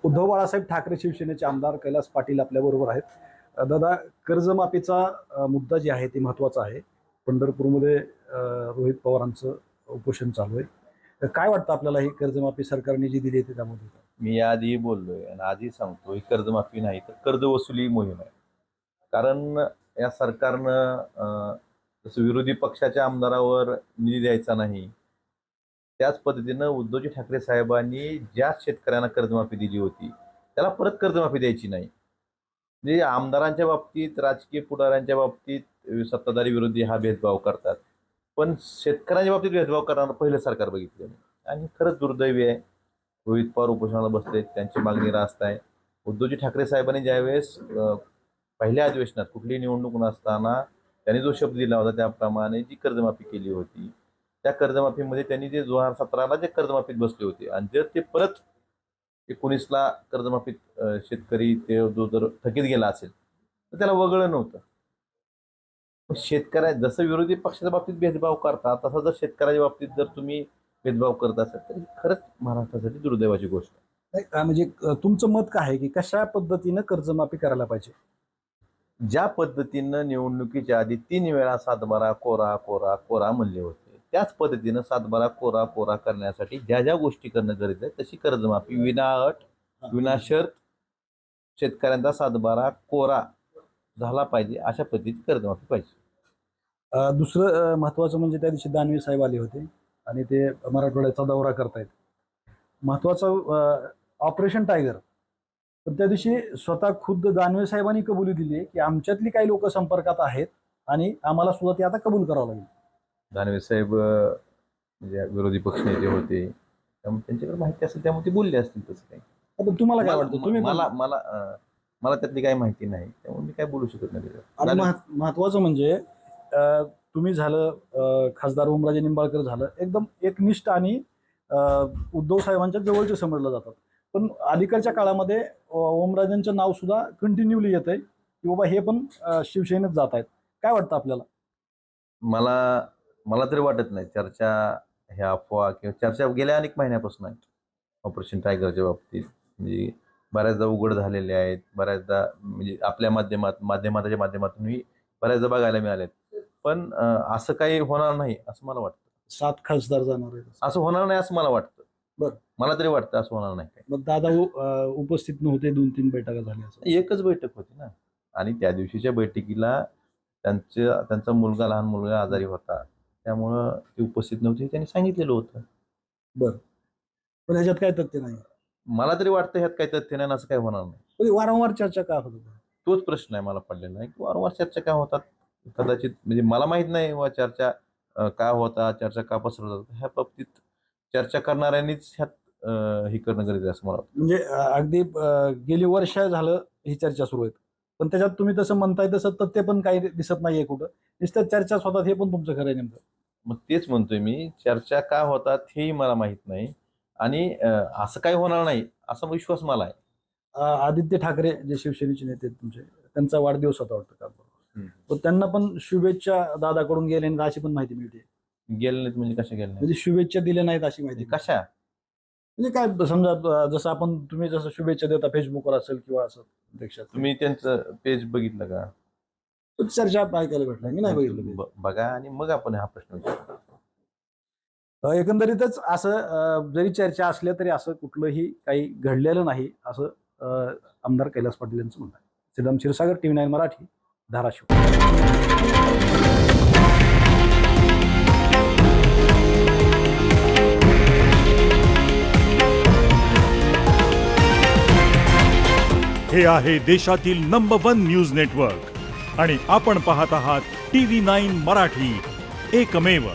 उद्धव बाळासाहेब ठाकरे शिवसेनेचे आमदार कैलास पाटील आपल्याबरोबर आहेत. दादा, कर्जमाफीचा मुद्दा जे आहे ते महत्त्वाचा आहे. पंढरपूरमध्ये रोहित पवारांचं उपोषण चालू आहे. काय वाटतं आपल्याला ही कर्जमाफी सरकारने जी दिली आहे त्यामध्ये? मी याआधी बोललोय आणि आधी सांगतो, ही कर्जमाफी नाही तर कर्ज वसुली मोहीम आहे. कारण या सरकारनं जसं विरोधी पक्षाच्या आमदारावर निधी द्यायचा नाही, त्याच पद्धतीनं उद्धवजी ठाकरे साहेबांनी ज्या शेतकऱ्यांना कर्जमाफी दिली होती त्याला परत कर्जमाफी द्यायची नाही. म्हणजे आमदारांच्या बाबतीत, राजकीय पुढाऱ्यांच्या बाबतीत सत्ताधारी विरोधी हा भेदभाव करतात, पण शेतकऱ्यांच्या बाबतीत भेदभाव करणारं पहिलं सरकार बघितलं नाही. आणि खरंच दुर्दैवी आहे, रोहित पवार उपोषणाला बसले, त्यांची मागणी रास्त आहे. उद्धवजी ठाकरे साहेबांनी ज्यावेळेस पहिल्या अधिवेशनात कुठलीही निवडणूक नसताना त्यांनी जो शब्द दिला होता त्याप्रमाणे जी कर्जमाफी केली होती, त्या कर्जमाफीमध्ये त्यांनी जे 2017ला जे कर्जमाफीत बसले होते आणि जर ते परत 19ला कर्जमाफीत शेतकरी ते जो जर थकीत गेला असेल तर त्याला वगळलं नव्हतं. शेतकऱ्या जसं विरोधी पक्षाच्या बाबतीत भेदभाव करता तसा जर शेतकऱ्याच्या बाबतीत जर तुम्ही भेदभाव करत असाल तर खरंच महाराष्ट्रासाठी दुर्दैवाची गोष्ट आहे. म्हणजे तुमचं मत काय आहे की कशा पद्धतीनं कर्जमाफी करायला पाहिजे? ज्या पद्धतीनं निवडणुकीच्या आधी 3 वेळा 7/12 कोरा कोरा कोरा म्हणले होते, त्याच पद्धतीनं 7/12 कोरा कोरा करण्यासाठी ज्या ज्या गोष्टी करणं गरजेचं आहे तशी कर्जमाफी विनाअट विनाशर्त शेतकऱ्यांचा 7/12 कोरा झाला पाहिजे, अशा पद्धतीची कर्जमाफी पाहिजे. दुसरं महत्त्वाचं म्हणजे त्या दिवशी दानवे साहेब आले होते आणि ते मराठवाड्याचा दौरा करतायत. महत्त्वाचं ऑपरेशन टायगर. पण त्या दिवशी स्वतः खुद्द दानवे साहेबांनी कबुली दिली आहे की आमच्यातली काही लोक संपर्कात आहेत आणि आम्हाला सुद्धा ते आता कबूल करावं लागेल. दानवे साहेब म्हणजे विरोधी पक्षनेते होते, त्यामुळे त्यांच्याकडे माहिती असेल त्यामुळे ते बोलले असतील. तसं काही आता तुम्हाला काय वाटतं? तुम्ही मला मला मला त्यातली काही माहिती नाही, त्यामुळे मी काय बोलू शकत नाही त्याच्यावर. आणि महत्त्वाचं म्हणजे तुम्ही झालं, खासदार ओमराजे निंबाळकर झालं, एकदम एकनिष्ठ आणि उद्धव साहेबांच्या जवळचे समजलं जातात. पण अलीकडच्या काळामध्ये ओमराजेंचं नाव सुद्धा कंटिन्युअली येत आहे की बाबा हे पण शिवसेनेत जात आहेत. काय वाटतं आपल्याला? मला तरी वाटत नाही चर्चा ह्या अफवा किंवा चर्चा गेल्या अनेक महिन्यापासून आहेत ऑपरेशन टायगरच्या बाबतीत. म्हणजे बऱ्याचदा उघड झालेले आहेत, बऱ्याचदा म्हणजे आपल्या माध्यमाच्या माध्यमातूनही बऱ्याचदा बघायला मिळालेत. पण असं काही होणार नाही असं मला वाटतं. 7 खासदार जाणार आहेत असं होणार नाही असं मला वाटतं. बरं, मला तरी वाटतं असं होणार नाही. मग दादा उपस्थित नव्हते, 2-3 बैठका झाल्या असं. एकच बैठक होती ना, आणि त्या दिवशीच्या बैठकीला त्यांचा लहान मुलगा आजारी होता, त्यामुळं ते उपस्थित नव्हते त्यांनी सांगितलेलं होतं. बरं, पण ह्याच्यात काय तथ्य नाही. मला तरी वाटतं ह्यात काही तथ्य नाही, असं काही होणार नाही. पण वारंवार चर्चा का होत? तोच प्रश्न आहे मला पडलेला आहे की वारंवार चर्चा का होतात. कदाचित म्हणजे मला माहित नाही व चर्चा का होतात, चर्चा का पसरवतात. ह्या बाबतीत चर्चा करणाऱ्यांनीच ह्यात हे करणं गरजेचं आहे असं मला वाटतं. म्हणजे अगदी गेली वर्ष झालं ही चर्चा सुरू आहे, पण त्याच्यात तुम्ही तसं म्हणताय तसं तथ्य पण काही दिसत नाहीये कुठं. नुसतं चर्चाच होतात हे पण तुमचं खरं आहे नेमकं. मग तेच म्हणतोय मी, चर्चा का होतात हेही मला माहित नाही आणि असं काही होणार नाही असा विश्वास मला आहे. आदित्य ठाकरे जे शिवसेनेचे नेते आहेत तुमचे, त्यांचा वाढदिवस होता वाटतं का? तर त्यांना पण शुभेच्छा दादाकडून गेले नाहीत अशी पण माहिती मिळते. गेले नाहीत म्हणजे कशा गेले नाही? म्हणजे शुभेच्छा दिल्या नाहीत अशी माहिती. कशा म्हणजे काय समजा जसं आपण तुम्ही जसं शुभेच्छा देता फेसबुकवर असेल किंवा असं पेक्षा तुम्ही त्यांचं पेज बघितलं का? चर्चा ऐकायला भेटला की नाही बघितलं? बघा आणि मग आपण हा प्रश्न विचारू. एकंदरीतच असं जरी चर्चा असल्या तरी असं कुठलंही काही घडलेलं नाही असं आमदार कैलास पाटील यांचं म्हणणं आहे. श्रीराम क्षीरसागर, TV9 मराठी, धाराशिव. हे आहे देशातील नंबर 1 न्यूज नेटवर्क आणि आपण पाहत आहात TV9 मराठी, एकमेव.